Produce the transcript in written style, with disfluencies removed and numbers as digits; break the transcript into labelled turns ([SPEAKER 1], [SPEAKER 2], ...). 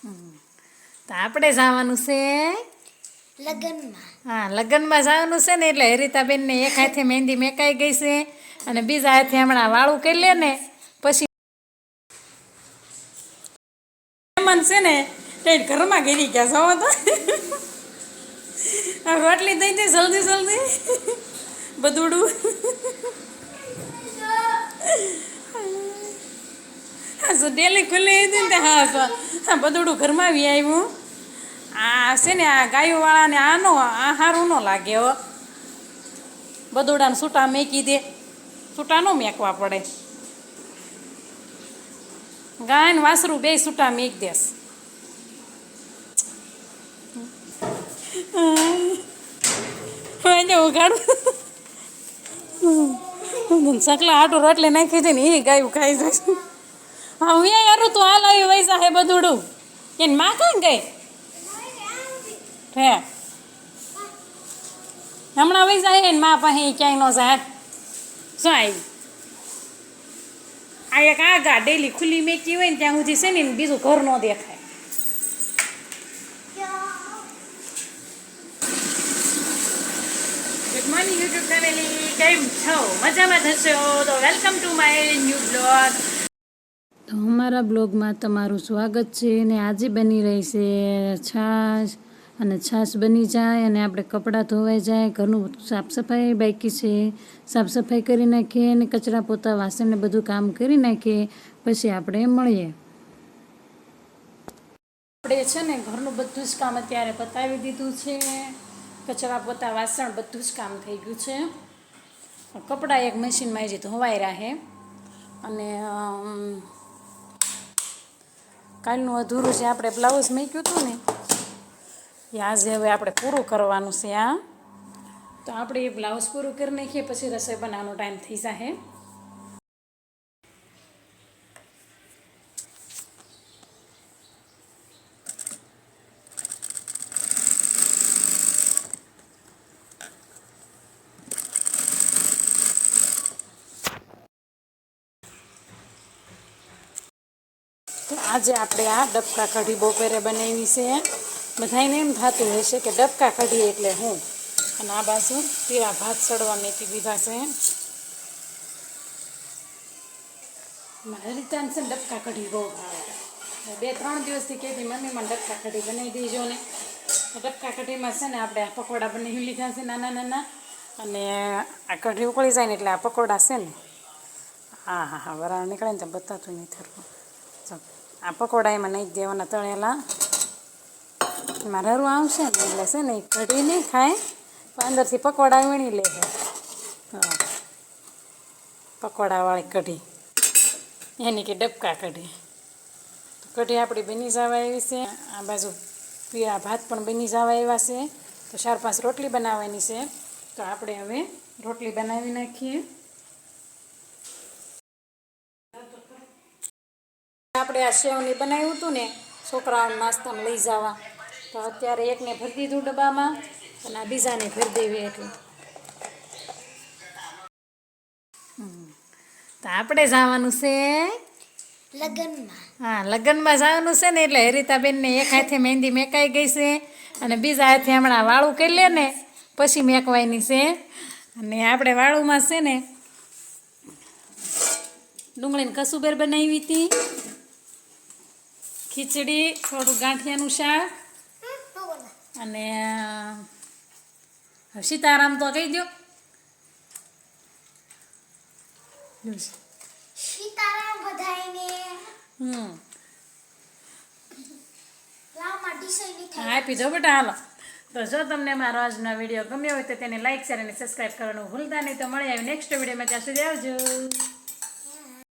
[SPEAKER 1] તો આપણે જવાનું છે
[SPEAKER 2] લગ્નમાં.
[SPEAKER 1] હા, લગ્નમાં જવાનું છે ને, એટલે હેરિતાબેનને એક હાથે મહેંદી મેકાઈ ગઈ છે અને બીજા હાથે હમણાં વાળું કરી લે ને પછી મહેમાન છે ને તે ઘરમાં ગીરી ગયા છો તો રોટલી દઈ દે જલ્દી જલ્દી બધુડું. હા, તો ડેલી ખુલ્લી હતી ને હા બધુડું ઘરમાં આવી આવ્યું. આ છે ને આ ગાયોવાળાને આ સારું ન લાગે હો. બધુડાને છૂટા મેકી દે, છૂટા ન મેકવા પડે. ગાય ને વાસરું બે છૂટા મેક દેસ. ઉગાડું સકલા આટું રોટલે નાખી છે ને એ ગાયું ખાઈ જાય. હા, હું યારું તું હાલ આવી વૈસા હે બધુડું એને માં કાં ગઈ હે હમણાં વૈસા હે ને માં પાસે ક્યાંય ન જાય. શું આવી આ એક આગા ડેલી ખુલ્લી મેકી હોય ને ત્યાં સુધી છે ને બીજું ઘર ન દેખાય. ગુડ મોર્નિંગ યુટ્યુબ ફેમિલી, કેમ છો? મજામાં થશો તો welcome to my new blog. તો અમારા બ્લોગમાં તમારું સ્વાગત છે. ને આજે બની રહી છે છાશ, અને છાશ બની જાય અને આપણે કપડાં ધોવાઈ જાય, ઘરનું સાફ સફાઈ બાકી છે, સાફ સફાઈ કરી નાખીએ અને કચરા પોતા વાસણને બધું કામ કરી નાખીએ પછી આપણે મળીએ. આપણે છે ને ઘરનું બધું જ કામ અત્યારે પતાવી દીધું છે. કચરા પોતા વાસણ બધું જ કામ થઈ ગયું છે. કપડાં એક મશીનમાં જ ધોવાઈ રહે અને કાલનું અધૂરું જે આપણે બ્લાઉઝ મૂક્યું હતું ને એ આજે હવે આપણે પૂરું કરવાનું છે. તો આપણે એ બ્લાઉઝ પૂરું કરી નાખીએ પછી રસોઈ બનાવવાનો ટાઈમ થઈ જશે. તો આજે આપણે આ ડબકા કઢી બપોરે બનાવી છે. બધાને એમ થતું હશે કે ડબકા કઢી એટલે હું, અને આ બાજુ પીળા ભાત સડવા મેકી દીધા છે. મારી રીતે છે ને ડબકા કઢી બહુ ભાવે. 2-3 દિવસથી કહેતી મમ્મીમાં ડબકા કઢી બનાવી દેજો ને. ડબકા કઢીમાં છે ને આપણે આ પકોડા બનાવી લીધા છે નાના નાના, અને આ કઢી ઉકળી જાય ને એટલે આ પકોડા છે ને હા વરાળ નીકળે ને તો બતાતું નહીં થરવું. આ પકોડા એમાં નાખી દેવાના તળેલા. એમાં રરું આવશે ને એટલે છે ને એ કઢી નહીં ખાય પણ અંદરથી પકોડા વીણી લે. હા, પકોડાવાળી કઢી એની કે ડબકા કઢી. તો કઢી આપણી બની જવા આવી છે. આ બાજુ પીળા ભાત પણ બની જવા આવ્યા છે. તો 4-5 રોટલી બનાવવાની છે. તો આપણે હવે રોટલી બનાવી નાખીએ. આપણે આ સેવની બનાવ્યું હતું ને છોકરાઓને નાસ્તામાં લઈ જવા, તો અત્યારે એકને ભરી દીધું ડબ્બામાં અને આ બીજાને ભરી દેવી. એટલે તો આપણે જવાનું છે
[SPEAKER 2] લગ્નમાં.
[SPEAKER 1] હા, લગ્નમાં જવાનું છે ને, એટલે હેરિતાબેનને એક હાથે મહેંદી મેકાઈ ગઈ છે અને બીજા હાથે હમણાં વાળું કરી લે ને પછી મેકવાની છે. અને આપણે વાળુંમાં છે ને ડુંગળીને કસુંબર બનાવી હતી, ખીચડી, થોડું ગાંઠિયાનું શાક અને સીતારામ તો કહી દો.
[SPEAKER 2] સીતારામ બધાયને.
[SPEAKER 1] આપી દો બેટા, હાલો. તો જો તમને મારો આજનો વિડીયો ગમ્યો હોય તો તેને લાઈક, શેર અને સબસ્ક્રાઈબ કરવાનું ભૂલતા નહીં. તો મળી આવે નેક્સ્ટ વિડીયોમાં. ત્યાં સુધી આવજો.